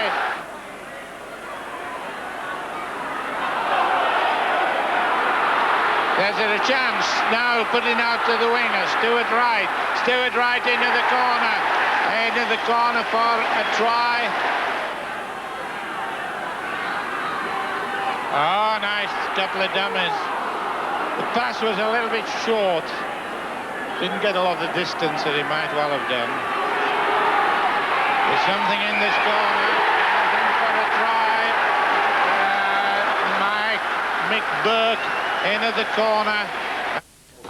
it. There's a chance now, putting out to the winger. Stewart Wright into the corner for a try. Oh, nice couple of dummies. The pass was a little bit short. Didn't get a lot of distance that he might well have done. There's something in this corner. Looking for a try. Mick Burke into the corner.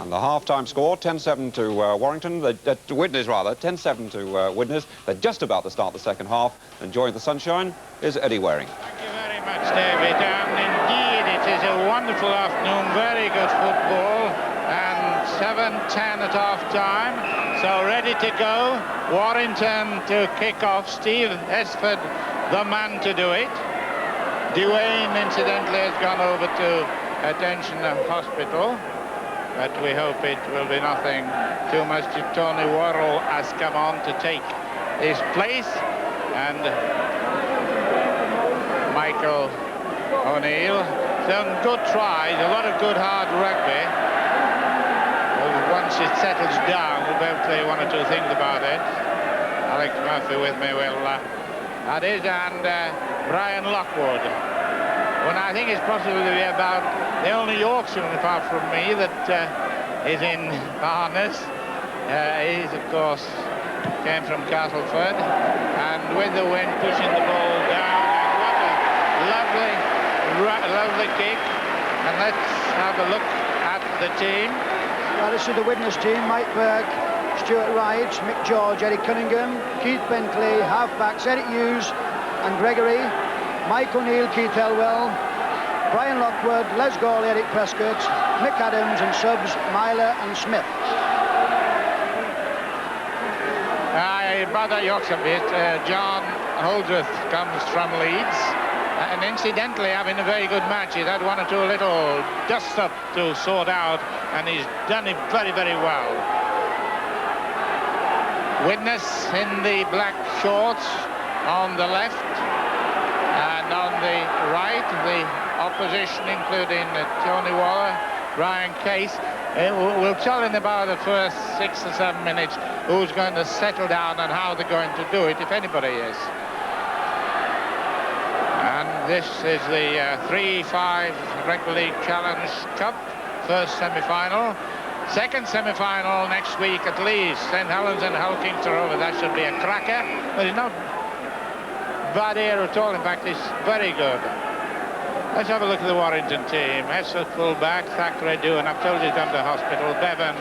And the half-time score, 10-7 to Warrington, to Widnes rather, 10-7 to Widnes. They're just about to start the second half. Enjoying the sunshine is Eddie Waring. Thank you very much, David. And indeed, it is a wonderful afternoon, very good football. And 7-10 at half-time. So ready to go. Warrington to kick off. Steve Esford, the man to do it. Duane, incidentally, has gone over to attention hospital, but we hope it will be nothing too much. Tony Worrell has come on to take his place, and Michael O'Neill. Some good tries, a lot of good hard rugby. Well, once it settles down, we'll be able to say one or two things about it. Alex Murphy with me will that is, and Brian Lockwood. When I think it's possibly about the only Yorkshireman apart from me that is in harness. He's, of course, came from Castleford, and with the wind pushing the ball down, and what a lovely kick. And let's have a look at the team. Well, this is the Widnes team: Mike Burke, Stuart Wright, Mick George, Eric Cunningham, Keith Bentley, halfbacks Eric Hughes and Gregory, Mike O'Neill, Keith Elwell, Brian Lockwood, Les Gawley, Eric Prescott, Mick Adams, and subs Myler and Smith. I bother Yorkshire a bit. John Holdreth comes from Leeds, and incidentally having a very good match. He's had one or two little dust-up to sort out, and he's done it very, very well. Widnes in the black shorts on the left, and on the right, the opposition, including Tony Waller, Brian Case. We'll tell in about the first 6 or 7 minutes who's going to settle down and how they're going to do it, if anybody is. And this is the 3-5 Rugby League Challenge Cup, first semi-final. Second semi-final next week at Leeds. St Helens and Hull Kings are over. That should be a cracker, but it's not bad air at all. In fact, it's very good. Let's have a look at the Warrington team. Hess at full-back, Thackeray Dewan, I've told you he's gone to hospital. Bevan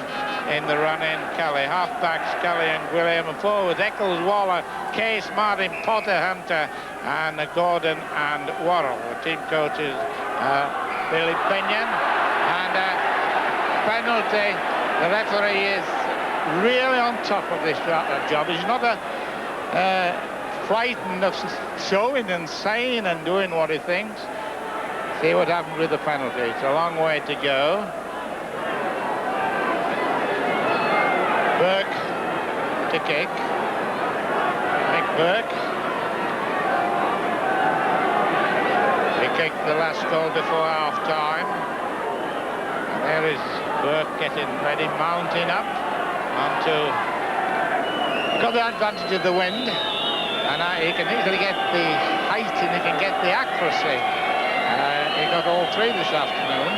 in the run-in, Kelly. Half-backs, Kelly and William. And forwards, Eccles, Waller, Case, Martin, Potter, Hunter, and Gordon and Worrell. The team coach is Billy Pinion. And penalty, the referee is really on top of this job. He's not frightened of showing and saying and doing what he thinks. See what happened with the penalty. It's a long way to go. Burke to kick. Mick Burke. He kicked the last goal before half-time. And there is Burke getting ready, mounting up onto... Got the advantage of the wind, and he can easily get the height and he can get the accuracy. He got all three this afternoon,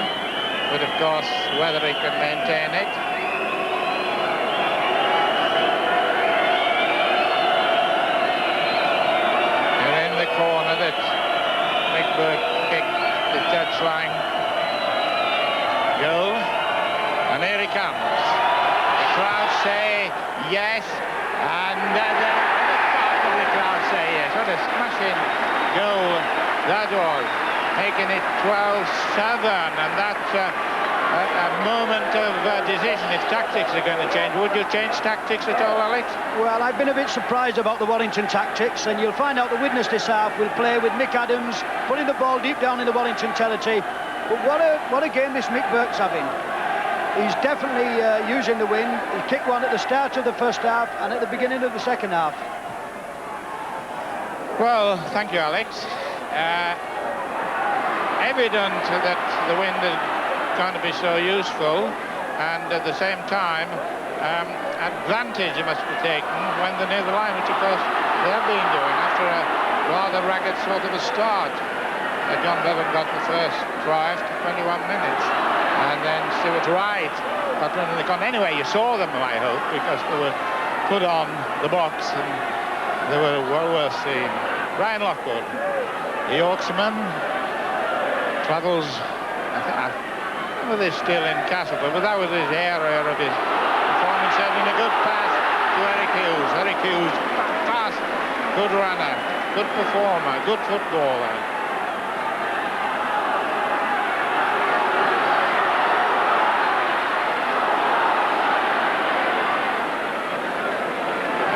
but of course whether he can maintain it. You're in the corner that Mick Burke kicked the touchline goal, and here he comes. The crowd say yes, and the other part of the crowd say yes. What a smashing goal that was, making it 12-7, and that's a moment of decision if tactics are going to change. Would you change tactics at all, Alex? Well, I've been a bit surprised about the Warrington tactics, and you'll find out the Widnes this half will play with Mick Adams putting the ball deep down in the Warrington territory. But what a game this Mick Burke's having. He's definitely using the wind. He kicked one at the start of the first half and at the beginning of the second half. Well, thank you, Alex. Evident that the wind is going to be so useful, and at the same time, advantage must be taken when they're near the line, which of course they have been doing after a rather ragged sort of a start. John Bevan got the first try after 21 minutes, and then Stuart Wright got one in the corner. Anyway, you saw them, I hope, because they were put on the box and they were well worth seeing. Brian Lockwood, the Yorkshireman, travels, I don't know if they're still in Castleford, but that was his area of his performance, having a good pass to Eric Hughes. Eric Hughes, fast, good runner, good performer, good footballer.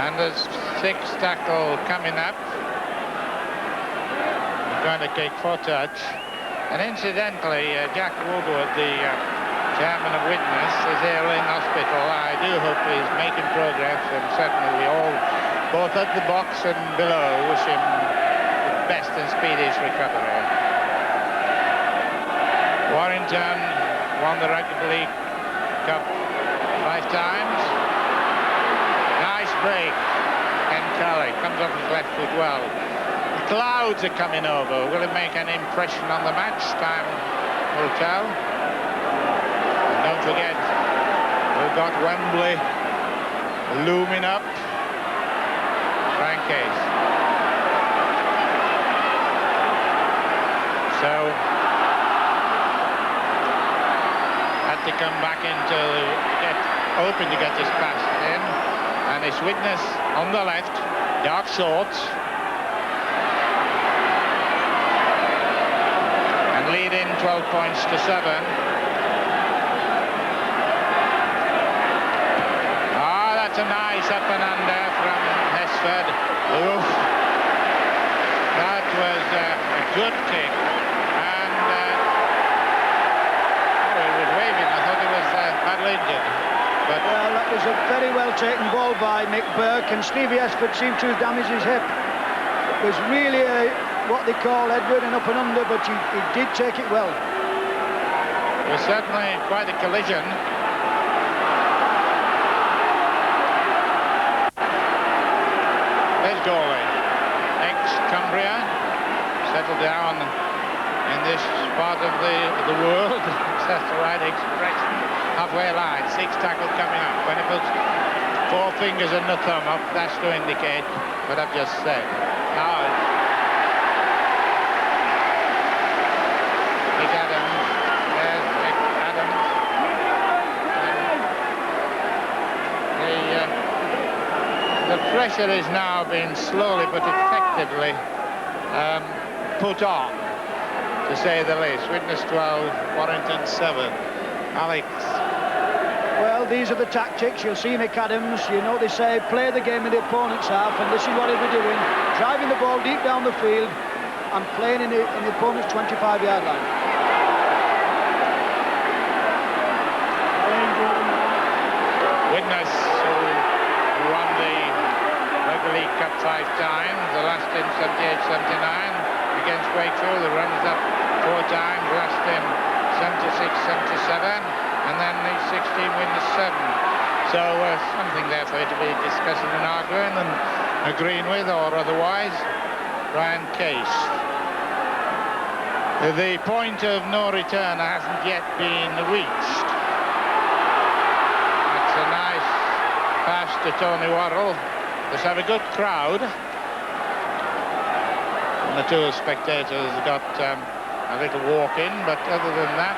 And there's 6th tackle coming up. Going to kick for touch. And incidentally, Jack Woodward, the chairman of Widnes, is here in hospital. I do hope he's making progress, and certainly we all, both at the box and below, wish him the best and speediest recovery. Warrington won the Rugby League Cup 5 times. Nice break. Ken Kelly comes off his left foot well. Clouds are coming over. Will it make an impression on the match? Time will tell. And don't forget, we've got Wembley looming up. Frank Case. So, had to come back into hoping to get this pass in. And it's Widnes on the left, dark shorts. Leading 12 points to 7. Ah, that's a nice up and under from Hesford. Oof. That was a good kick. And he was waving. I thought he was badly injured. But well, that was a very well taken ball by Mick Burke, and Stevie Hesford seemed to have damaged his hip. It was really what they call Edward and up and under, but he did take it well. It was certainly quite a collision. There's Gawley. Ex-Cumbria, settled down in this part of the world, if that's the right expression. Halfway line, 6 tackle coming up. When he puts 4 fingers and the thumb up, that's to indicate what I've just said. Now, the pressure is now being slowly but effectively put on, to say the least. Widnes 12, Warrington 7. Alex. Well, these are the tactics. You'll see Mick Adams. You know they say play the game in the opponent's half, and this is what he'll be doing. Driving the ball deep down the field and playing in the opponent's 25-yard line. Widnes, who won the Rugby League Cup 5 times, the last in 78-79 against Wakefield, the runners up 4 times, last in 76-77, and then the 16 Widnes 7. So something there for you to be discussing and arguing and agreeing with, or otherwise. Brian Case. The point of no return hasn't yet been reached. That's a nice pass to Tony Worrell. Let's have a good crowd. And the 2 spectators got a little walk in, but other than that,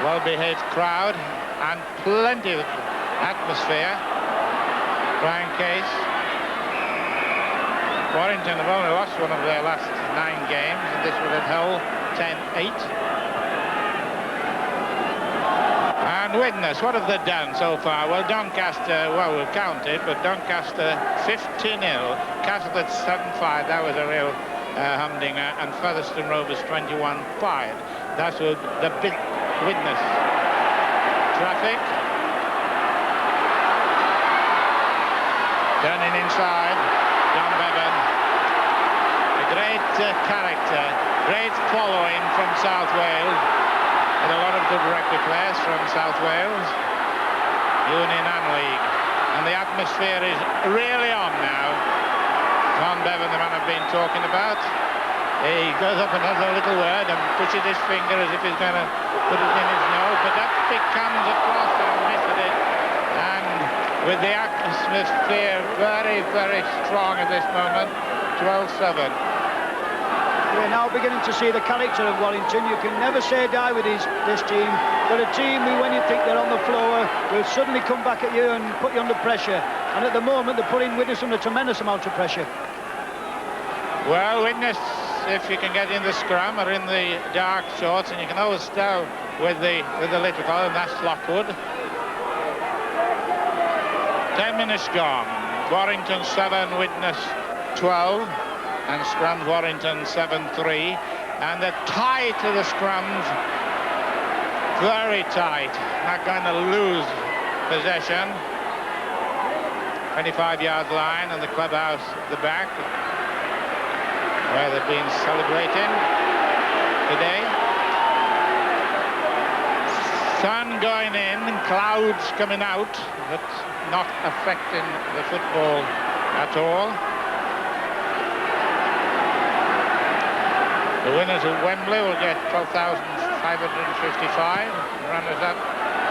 well-behaved crowd and plenty of atmosphere. Brian Case. Warrington have only lost one of their last 9 games, and this was at Hull, 10-8. And Widnes, what have they done so far? Well, Doncaster, well, we've counted, but Doncaster 50-0, Castleford 7-5, that was a real humdinger, and Featherstone Rovers 21-5. That's the big Widnes traffic. Turning inside, John Bevan. character, great following from South Wales, and a lot of good rugby players from South Wales, Union and League. And the atmosphere is really on now. John Bevan, the man I've been talking about, he goes up and has a little word and pushes his finger as if he's going to put it in his nose, but that pick comes across and misses it. And with the atmosphere very, very strong at this moment, 12-7. We're now beginning to see the character of Warrington. You can never say die with this team. They're a team who, when you think they're on the floor, will suddenly come back at you and put you under pressure. And at the moment, they're putting Widnes under a tremendous amount of pressure. Well, Widnes, if you can get in the scrum or in the dark shorts, and you can always tell with the little fellow, and that's Lockwood. 10 minutes gone. Warrington 7, Widnes 12. And scrums Warrington 7-3, and the tight to the scrums, very tight, not going to lose possession. 25-yard line and the clubhouse at the back, where they've been celebrating today. Sun going in and clouds coming out, but not affecting the football at all. The winners of Wembley will get 12,555. Runners up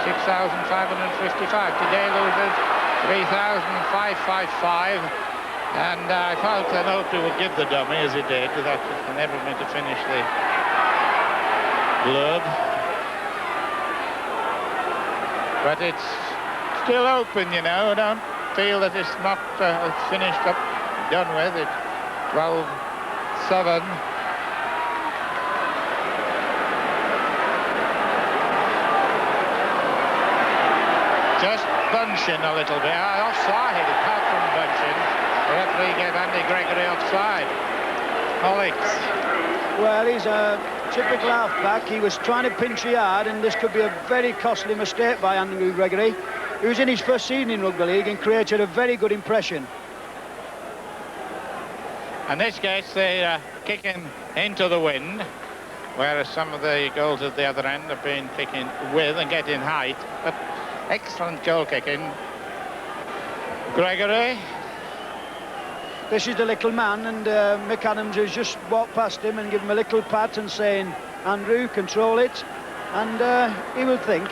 6,555. Today losers 3,555. And I felt an hope he would give the dummy as he did. That enabled me to finish the blurb. But it's still open, you know. I don't feel that it's not finished up, done with. It's 12-7. Just bunching a little bit. Offside, apart from bunching. The referee gave Andy Gregory offside. Alex. Well, he's a typical half-back. He was trying to pinch the hard, and this could be a very costly mistake by Andy Gregory, who's in his first season in rugby league and created a very good impression. In this case, they're kicking into the wind, whereas some of the goals at the other end have been kicking with and getting height. But excellent goal kicking. Gregory. This is the little man, and Mick Adams has just walked past him and given him a little pat and saying, Andrew, control it. And he will think,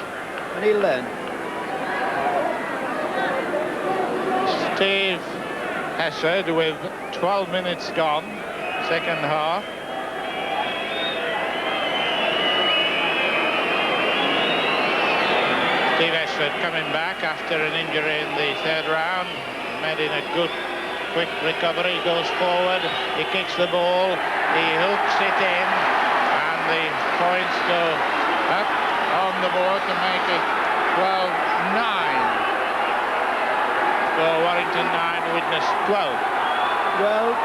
and he'll learn. Steve Hessard with 12 minutes gone, second half. Steve Hessard coming back after an injury in the third round, made in a good quick recovery, goes forward, he kicks the ball, he hooks it in, and the points go up on the board to make it 12-9. So Warrington 9, Widnes 12. Well,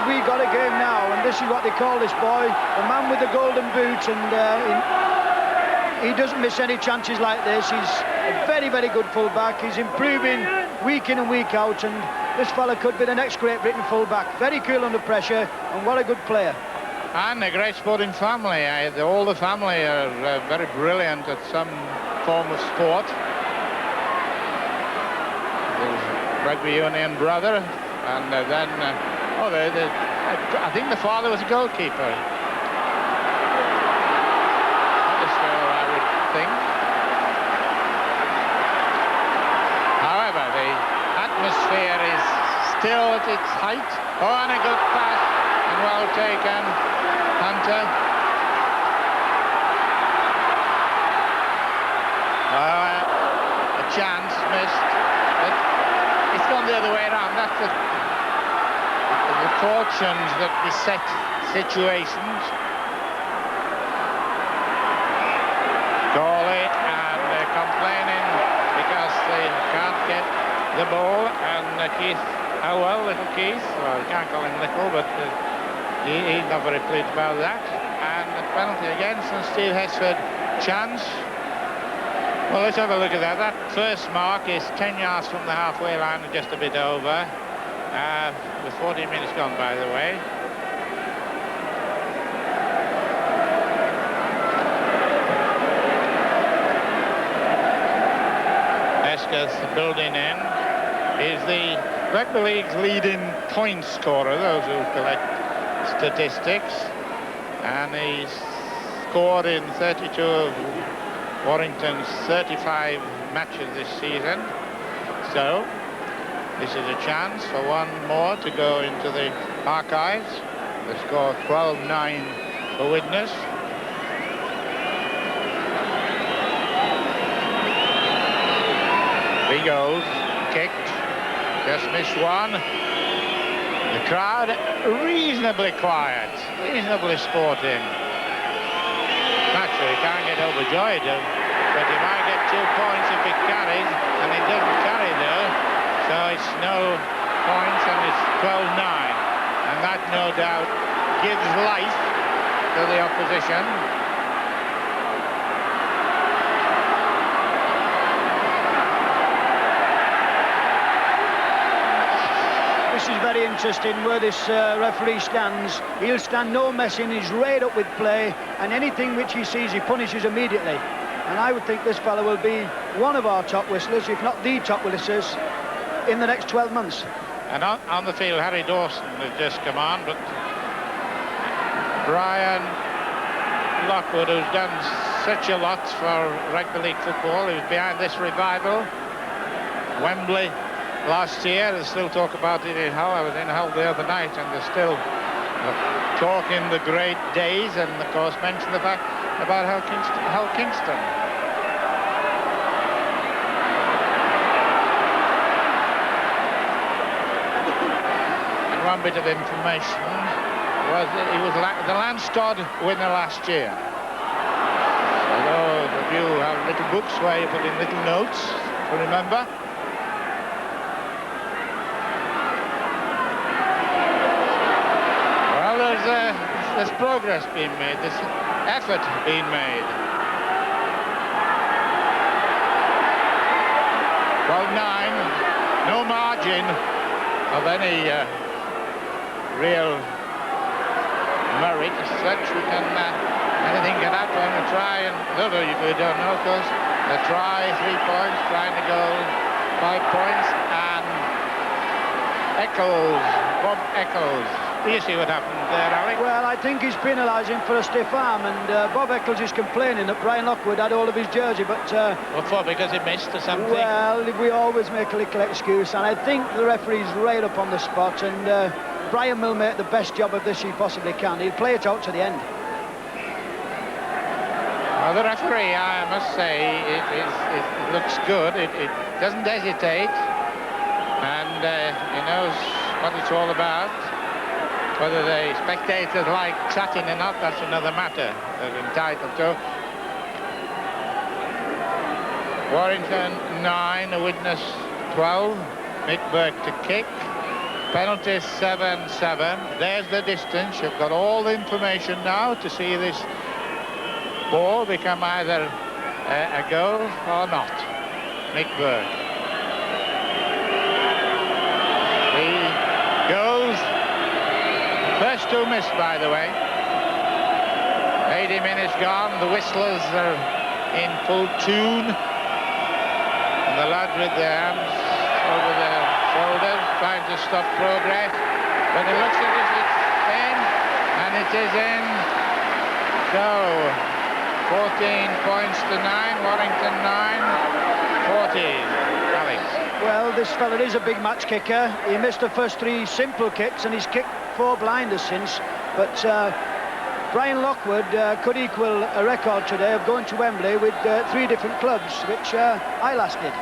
we got a game now, and this is what they call this boy, the man with the golden boot, and he doesn't miss any chances like this. He's a very, very good fullback. He's improving week in and week out, and this fella could be the next Great Britain fullback. Very cool under pressure, and what a good player. And a great sporting family. All the family are very brilliant at some form of sport. His rugby union brother, and then I think the father was a goalkeeper. I would think. However, the atmosphere is still at its height. Oh, and a good pass, and well taken, Hunter. A chance missed, but it's gone the other way around. That's the fortunes that beset situations. Goalie and complaining because they can't get the ball, and Keith Howell, little Keith, well, you can't call him little, but he's not very pleased about that. And a penalty against, and Steve Hessard chance. Well, let's have a look at that. That first mark is 10 yards from the halfway line and just a bit over. With 14 minutes gone, by the way. just building in, is the Rugby League's leading point scorer, those who collect statistics, and he's scored in 32 of Warrington's 35 matches this season. So this is a chance for one more to go into the archives. The score 12-9 for Widnes. He goes, kicked, just missed one. The crowd reasonably quiet, reasonably sporting. Naturally, he can't get overjoyed, but he might get 2 points if he carries, and he doesn't carry though. So it's no points, and it's 12-9. And that, no doubt, gives life to the opposition. This is very interesting where this referee stands. He'll stand no messing, he's right up with play, and anything which he sees he punishes immediately. And I would think this fellow will be one of our top whistlers, if not the top whistlers, in the next 12 months. And on the field, Harry Dawson has just come on, but Brian Lockwood, who's done such a lot for rugby league football, who's behind this revival. Wembley last year, there's still talk about it in Hull. I was in Hull the other night, and there's still talk in the great days, and of course mention the fact about Hull Kingston. And one bit of information was that he was the Landstod winner last year. So those of you who have little books where you put in little notes to remember. There's progress being made, there's effort being made. 12-9, no margin of any real merit as such. Anything can happen. A try, and although we don't know, of course, a try, 3 points, trying to go 5 points, and Bob Eccles. Do you see what happened there, Alec? Well, I think he's penalising for a stiff arm, and Bob Eccles is complaining that Brian Lockwood had all of his jersey, but... what for, because he missed or something? Well, we always make a little excuse, and I think the referee's right up on the spot, and Brian will make the best job of this he possibly can. He'll play it out to the end. Well, the referee, I must say, it looks good. It doesn't hesitate, and he knows what it's all about. Whether the spectators like chatting or not, that's another matter. They're entitled to. Warrington 9, Widnes 12. Mick Burke to kick. Penalty 7-7. There's the distance. You've got all the information now to see this ball become either a goal or not. Mick Burke. He goes. First 2 missed, by the way. 80 minutes gone. The whistlers are in full tune. And the lads with their hands over their shoulders, trying to stop progress. But it looks as if it's in, and it is in. So, 14 points to 9. Warrington 9, 14. Alex. Well, this fella is a big match kicker. He missed the first 3 simple kicks, and he's kicked 4 blinders since, but Brian Lockwood could equal a record today of going to Wembley with 3 different clubs, which I last did.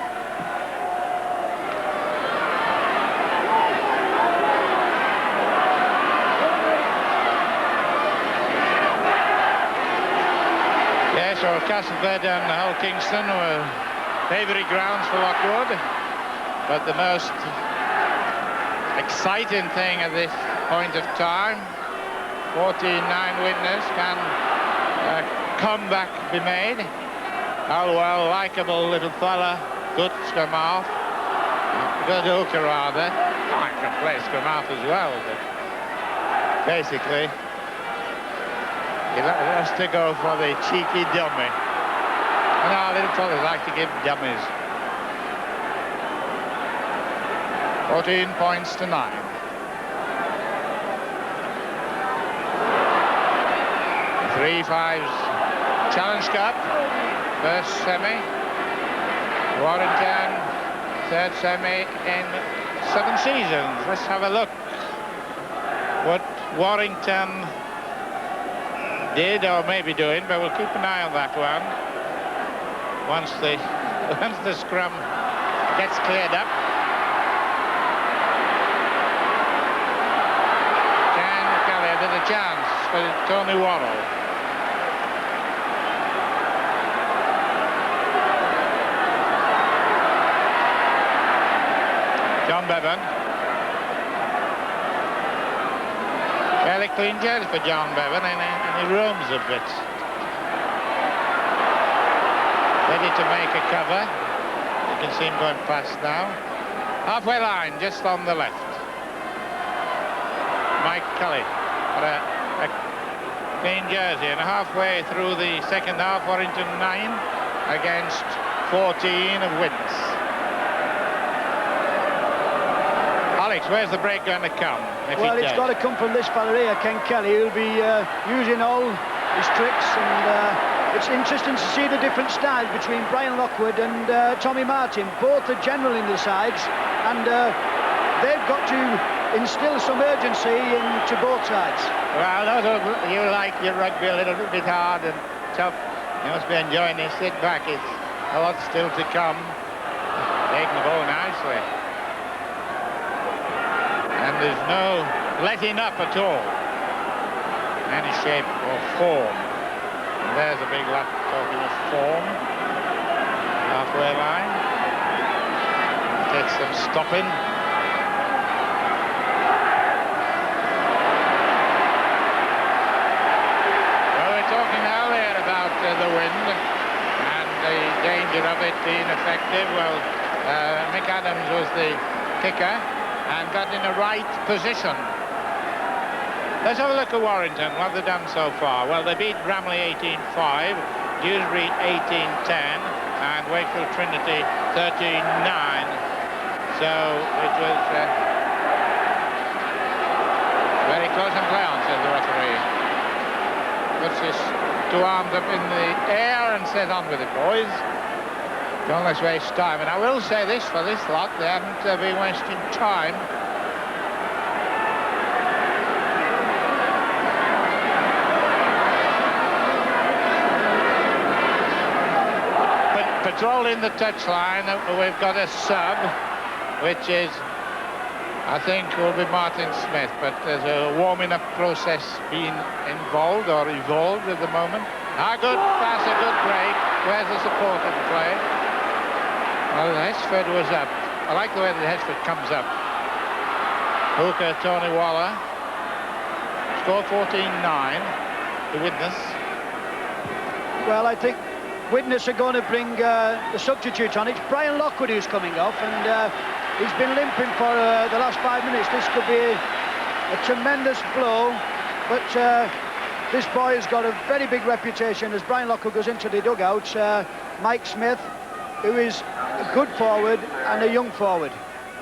Yes, well, Castleford and Hull Kingston were favourite grounds for Lockwood, but the most exciting thing at this point of time, 14-9 Widnes, can comeback be made. Halwell, likeable little fella, good scrum half, good hooker rather. I can play scrum half as well, but basically he has to go for the cheeky dummy. And our little fellas like to give dummies. 14 points to 9. The 3-5s Challenge Cup, first semi. Warrington, third semi in 7 seasons. Let's have a look what Warrington did or may be doing, but we'll keep an eye on that one once the scrum gets cleared up. Can Kelly with a chance for Tony Worrell. John Bevan. Fairly clean jersey for John Bevan, and he roams a bit. Ready to make a cover. You can see him going past now. Halfway line, just on the left. Mike Kelly for a clean jersey, and halfway through the second half, Warrington 9 against 14 of Widnes. Alex, where's the break going to come? Well, it's got to come from this fella here, Ken Kelly, who'll be using all his tricks, and it's interesting to see the different styles between Brian Lockwood and Tommy Martin. Both are general in the sides, and they've got to instill some urgency into both sides. Well, you like your rugby a little bit hard and tough. You must be enjoying it. Sit back, it's a lot still to come. Taking the ball nicely. And there's no letting up at all. Any shape or form. And there's a big lap talking of form. Halfway line. Takes some stopping. Well, we're talking earlier about the wind and the danger of it being effective. Well, Mick Adams was the kicker and got in the right position. Let's have a look at Warrington. What have they done so far? Well, they beat Bramley 18-5, Dewsbury 18-10, and Wakefield Trinity 13-9. So it was very close and play on, says the referee. Puts his 2 arms up in the air and says, on with it, boys. Don't let's waste time. And I will say this for this lot, they haven't been wasting time. But patrolling the touchline, we've got a sub, which is, I think, will be Martin Smith. But there's a warming up process being involved or evolved at the moment. A good pass, a good break. Where's the support of the play? Well, the Hesford was up. I like the way the Hesford comes up. Hooker, Tony Waller. Score 14-9 to Widnes. Well, I think Widnes are going to bring the substitute on. It's Brian Lockwood who's coming off, and he's been limping for the last 5 minutes. This could be a tremendous blow, but this boy has got a very big reputation as Brian Lockwood goes into the dugout. Mike Smith, who is a good forward and a young forward.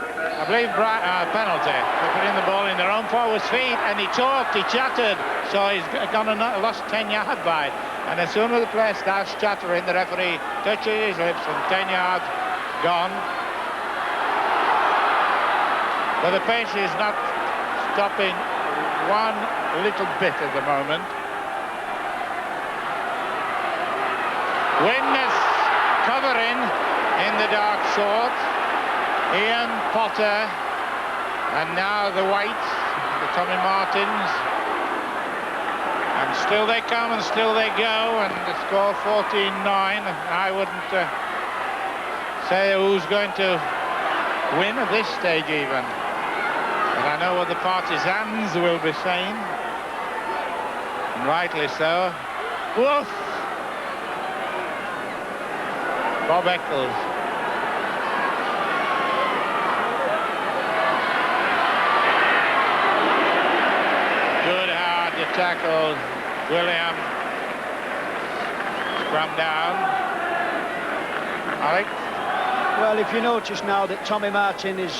I believe penalty for putting the ball in their own forward's feet, and he talked, he chattered, so he's lost 10 yards by it. And as soon as the player starts chattering, the referee touches his lips and 10 yards gone. But the pace is not stopping one little bit at the moment. Widnes covering in the dark shorts. Ian Potter, and now the Whites, the Tommy Martins, and still they come and still they go, and the score 14-9. I wouldn't say who's going to win at this stage even, but I know what the partisans will be saying, and rightly so. Woof! Bob Eccles. Tackle, William, scrum down. Alex? Well, if you notice now that Tommy Martin is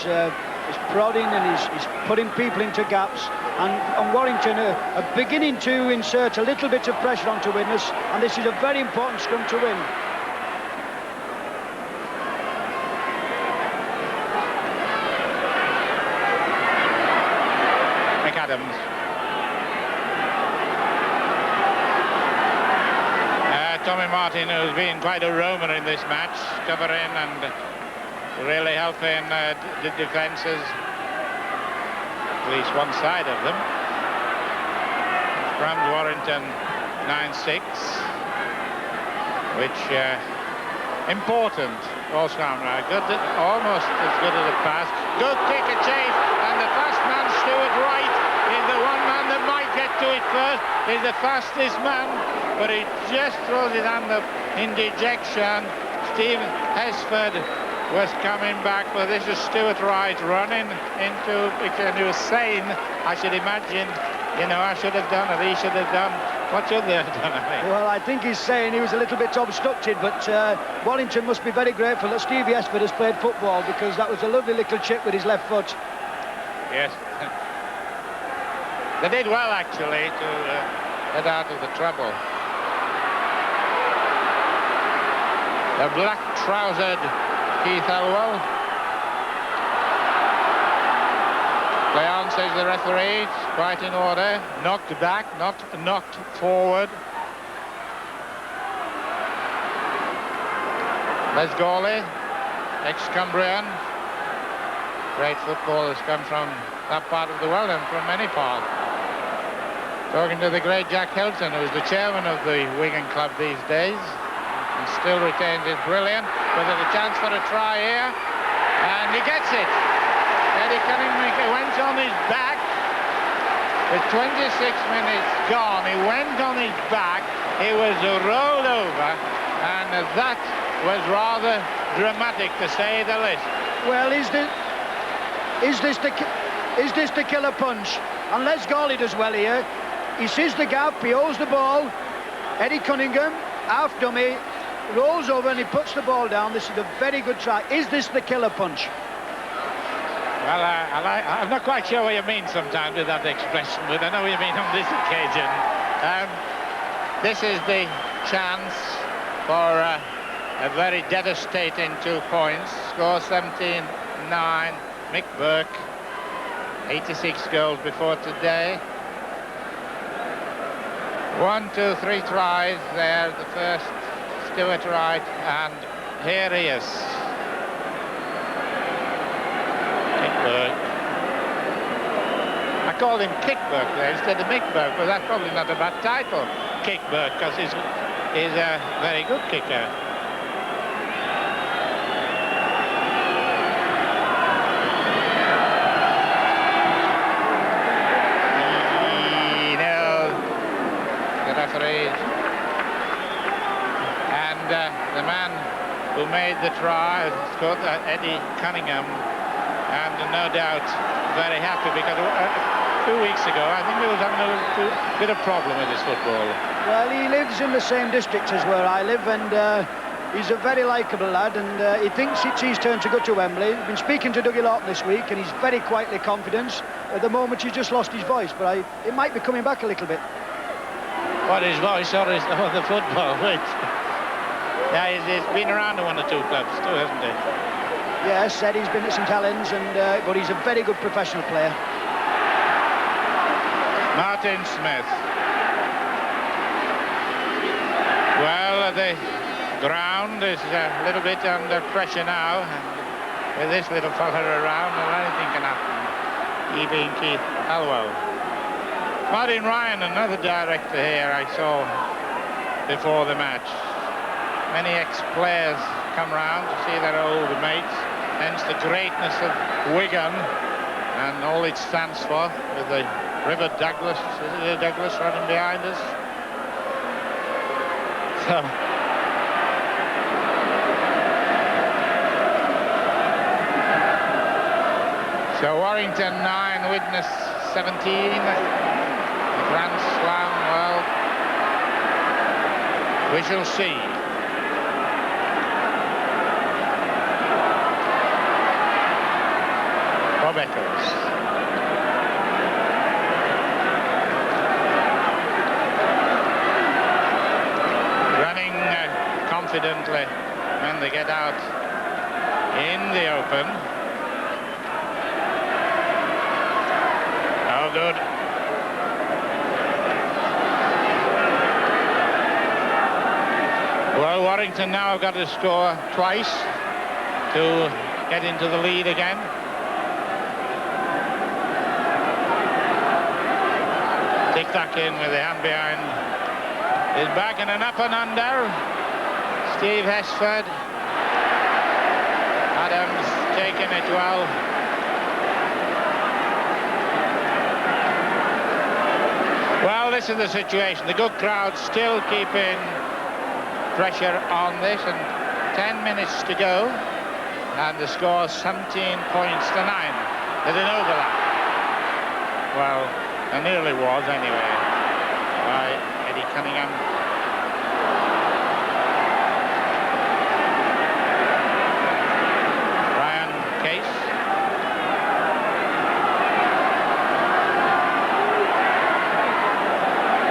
He's prodding and he's putting people into gaps. And Warrington are beginning to insert a little bit of pressure onto Widnes, and this is a very important scrum to win. McAdams. Tommy Martin, who's been quite a roamer in this match, covering and really helping the defences, at least one side of them. From Warrington 9-6, which important for Scramble. Good, almost as good as a pass. Good kick a chase, and the fast man Stuart Wright is the one man that might get to it first. Is the fastest man, but he just throws it under in dejection. Steve Hesford was coming back, but this is Stuart Wright running into, because he was saying, I should imagine, you know, I should have done it, he should have done. What should they have done, I think? Well, I think he's saying he was a little bit obstructed, but Warrington must be very grateful that Steve Hesford has played football, because that was a lovely little chip with his left foot. Yes. They did well, actually, to get out of the trouble. The black-trousered Keith Elwell. Play on, says the referee. It's quite in order. Knocked back, not knocked forward. Les Gawley, ex-Cumbrian. Great footballers come from that part of the world and from many parts. Talking to the great Jack Hilton, who's the chairman of the Wigan club these days, and still retains his brilliant. But there's a chance for a try here, and he gets it. Eddie Cunningham went on his back. With 26 minutes gone, he went on his back. He was rolled over, and that was rather dramatic, to say the least. Well, is this the killer punch? And Les Gawley does well here. He sees the gap, he holds the ball. Eddie Cunningham, half dummy, rolls over and he puts the ball down. This is a very good try. Is this the killer punch? Well, I'm not quite sure what you mean sometimes with that expression, but I know what you mean on this occasion. This is the chance for a very devastating 2 points. Score 17-9. Mick Burke, 86 goals before today. 1, 2, 3 tries there. The first, Stuart Wright, and here he is. Kickberg. I called him Kickberg there instead of Mick Burke, but that's probably not a bad title, Kickberg, because he's a very good kicker. And the man who made the try is called Eddie Cunningham, and no doubt very happy, because a few weeks ago I think he was having a bit of problem with his football. Well, he lives in the same district as where I live, and he's a very likeable lad, and he thinks it's his turn to go to Wembley. He's been speaking to Dougie Lawton this week, and he's very quietly confident. At the moment he's just lost his voice, but it might be coming back a little bit. What, his voice or the football? Which? Yeah, he's been around to 1 or 2 clubs too, hasn't he? Yes, said he's been at St Helens, but he's a very good professional player. Martin Smith. Well, the ground is a little bit under pressure now, and with this little fella around, anything can happen. He being Keith Elwell. Martin Ryan, another director here I saw before the match. Many ex-players come round to see their old mates, hence the greatness of Wigan and all it stands for, with the River Douglas, Douglas running behind us. So Warrington 9, Widnes 17. Grand Slam, well, we shall see. For Bob Eccles. Running confidently when they get out in the open. Oh, good. Well, Warrington now have got to score twice to get into the lead again. Tick-tack in with the hand behind his back and an up and under. Steve Hesford. Adams taking it well. Well, this is the situation. The good crowd still keeping pressure on this, and 10 minutes to go, and the score 17 points to 9. There's an overlap. Well, there nearly was anyway, by Eddie Cunningham. Ryan Case.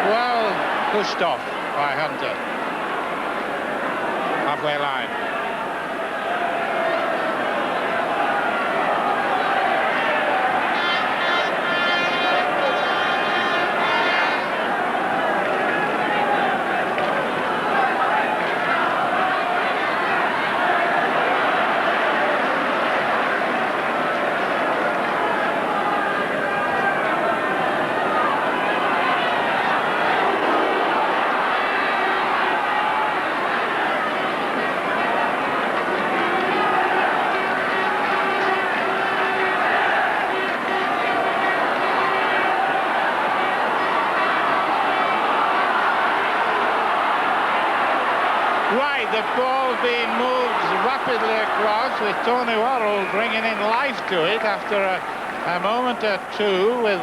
Well, pushed off by Hunter. Halfway line. The ball being moved rapidly across, with Tony Worrell bringing in life to it after a moment or two, with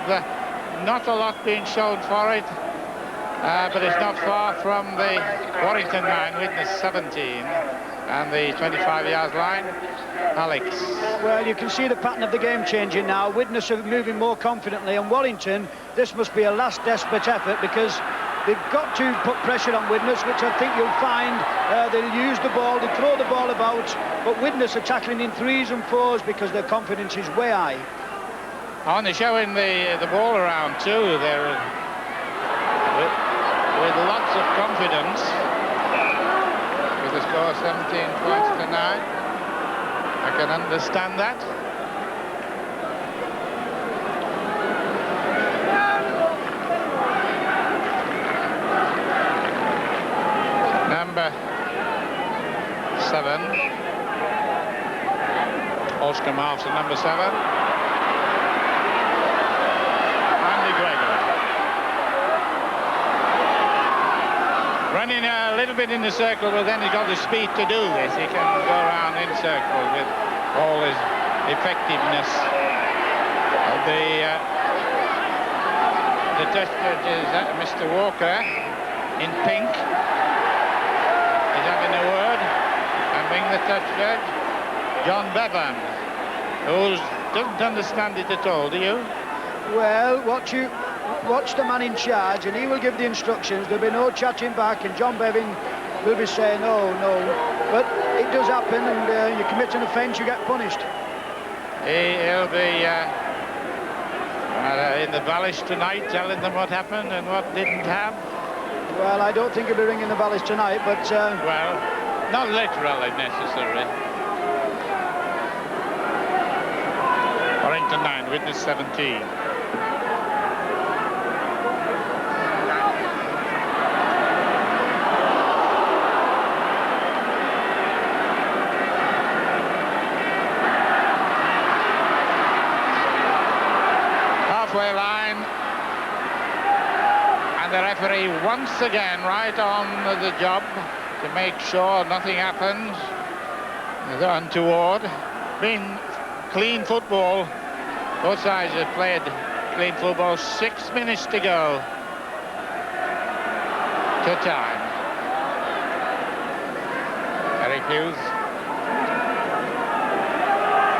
not a lot being shown for it, but it's not far from the Warrington line, Widnes 17, and the 25-yard line. Alex. Well, you can see the pattern of the game changing now. Widnes are moving more confidently, and Warrington, this must be a last desperate effort, because they've got to put pressure on Widnes, which I think you'll find they'll use the ball, they throw the ball about, but Widnes are tackling in 3s and 4s because their confidence is way high. Oh, and they're showing the ball around too. They're with lots of confidence. With the score 17 points to 9. I can understand that. Number 7. Oscar Marks at number 7. Andy Gregory. Running a little bit in the circle, but then he's got the speed to do this. He can go around in circles with all his effectiveness. The touch judge is Mr. Walker in pink. He's having a word, and being the touch judge, John Bevan, who doesn't understand it at all, do you? Well, watch the man in charge, and he will give the instructions. There'll be no chatting back, and John Bevan will be saying, no. But it does happen, and you commit an offence, you get punished. He'll be in the Vallis tonight, telling them what happened and what didn't happen. Well, I don't think he'll be ringing the Vallis tonight, but... well, not literally necessary. Warrington 9, Widnes 17. Halfway line, and the referee once again right on the job to make sure nothing happens untoward. Been clean football. Both sides have played clean football. 6 minutes to go to time. Eric Hughes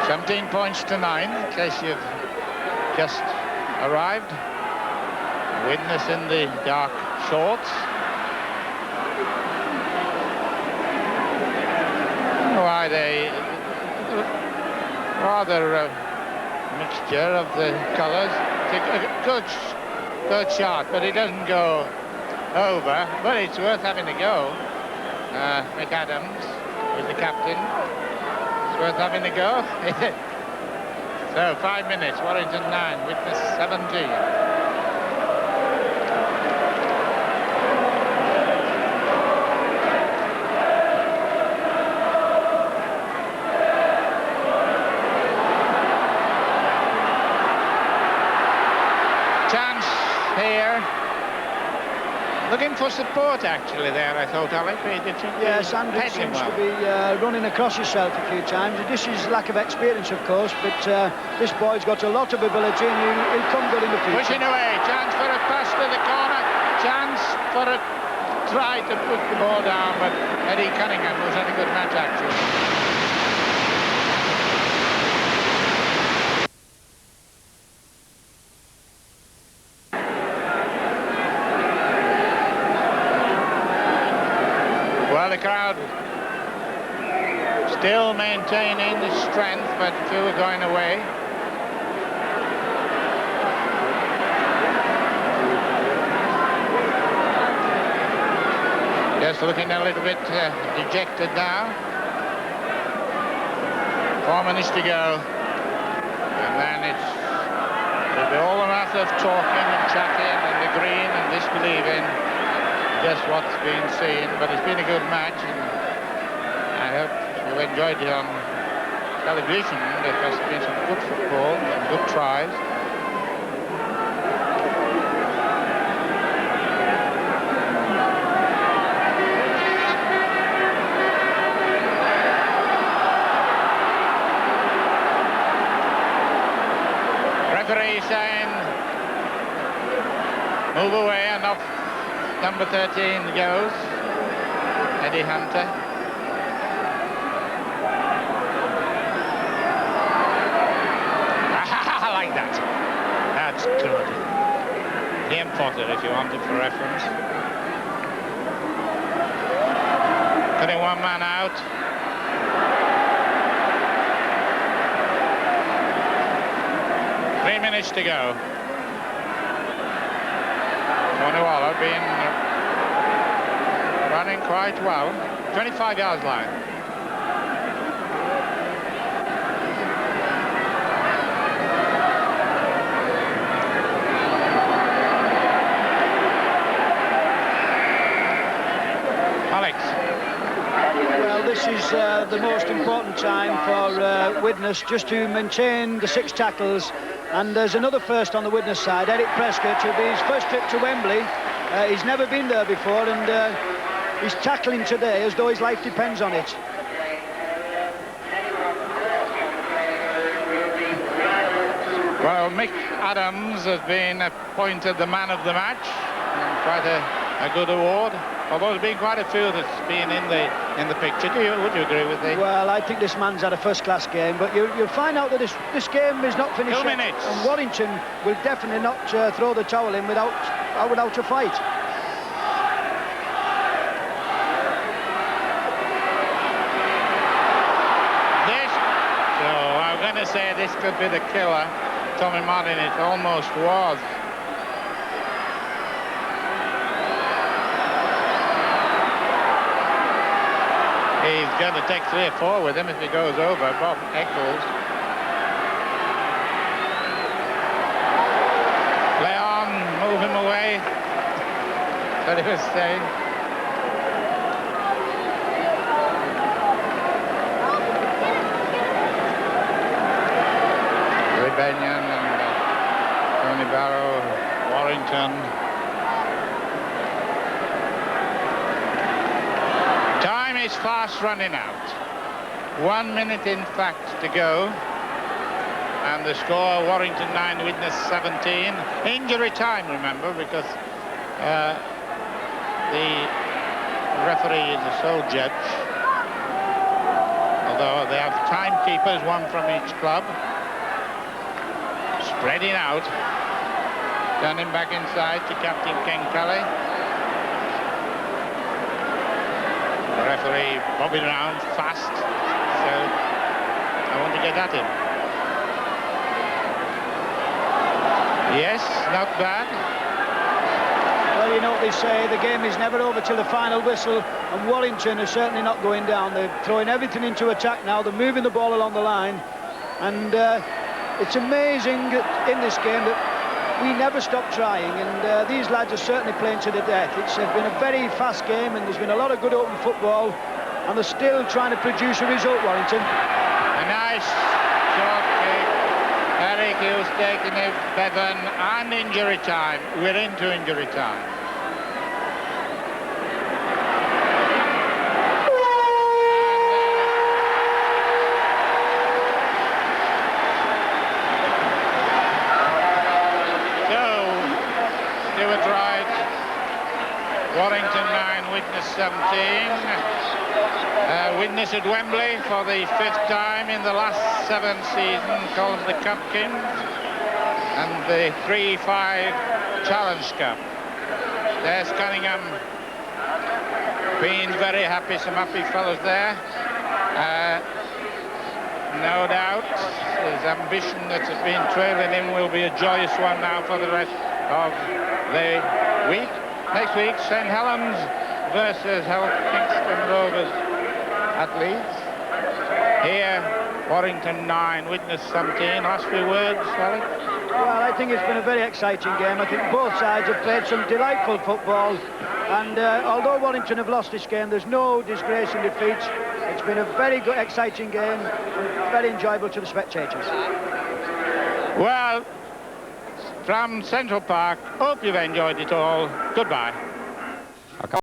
17 points to 9, in case you've just arrived. Widnes in the dark shorts. Why they rather mixture of the colours. It's a good shot, but it doesn't go over. But it's worth having a go. McAdams is the captain. It's worth having a go. So 5 minutes. Warrington 9. Widnes 17. Looking for support, actually, there, I thought, Alec. Yes, Andrew seems to be running across himself a few times. This is lack of experience, of course, but this boy's got a lot of ability and he'll come good in the future. Pushing away, chance for a pass to the corner, chance for a try to put the ball down, but Eddie Cunningham was having a good match, actually. The crowd still maintaining the strength, but a few are going away. Just looking a little bit dejected now. 4 minutes to go, and then it'll be all a matter of talking and chatting and agreeing and disbelieving just what's been seen, but it's been a good match, and I hope you enjoyed it on television, because there's been some good football, some good tries. Referee saying, move away, and off number 13 goes, Eddie Hunter. I like that. That's good. Liam Potter, if you want it for reference. Putting one man out. Three minutes to go. Waller been running quite well. 25 yards line. Alex. Well, this is the most important time for Widnes, just to maintain the 6 tackles. And there's another first on the Widnes side. Eric Prescott, will be his first trip to Wembley. He's never been there before, and he's tackling today as though his life depends on it. Well, Mick Adams has been appointed the man of the match. Quite a good award. Although there's been quite a few that's been in the picture. Would you agree with me? Well, I think this man's had a first-class game, but you'll find out that this game is not finished 2 minutes. Yet, and Warrington will definitely not throw the towel in without a fight. I'm going to say this could be the killer. Tommy Martin, it almost was. He's going to take 3 or 4 with him if he goes over. Bob Eccles. Play on, move him away. That's what he was saying. Benyon and Tony Barrow, Warrington. Time is fast running out. 1 minute, in fact, to go. And the score, Warrington 9, Widnes 17. Injury time, remember, because the referee is the sole judge of although they have timekeepers, one from each club. Spreading out. Turning back inside to Captain Ken Kelly. The referee bobbing around fast, so I want to get at him. Yes, not bad. Well, you know what they say, the game is never over till the final whistle, and Warrington are certainly not going down. They're throwing everything into attack now. They're moving the ball along the line, and it's amazing in this game that we never stop trying, and these lads are certainly playing to the death. It's been a very fast game, and there's been a lot of good open football, and they're still trying to produce a result, Warrington. A nice short kick. Eric Hughes taking it, Bevan, and injury time. We're into injury time. Warrington 9, Widnes 17. Widnes at Wembley for the 5th time in the last 7 seasons, called the Cupkin, and the 3-5 Challenge Cup. There's Cunningham, being very happy, some happy fellows there. No doubt his ambition that has been trailing him will be a joyous one now for the rest of the week. Next week, St Helens versus Kingston Rovers at Leeds. Here, Warrington 9, Widnes 17. Last few words, Alex? Well, I think it's been a very exciting game. I think both sides have played some delightful football. And although Warrington have lost this game, there's no disgrace in defeat. It's been a very good, exciting game, and very enjoyable to the spectators. Well, from Central Park, hope you've enjoyed it all. Goodbye.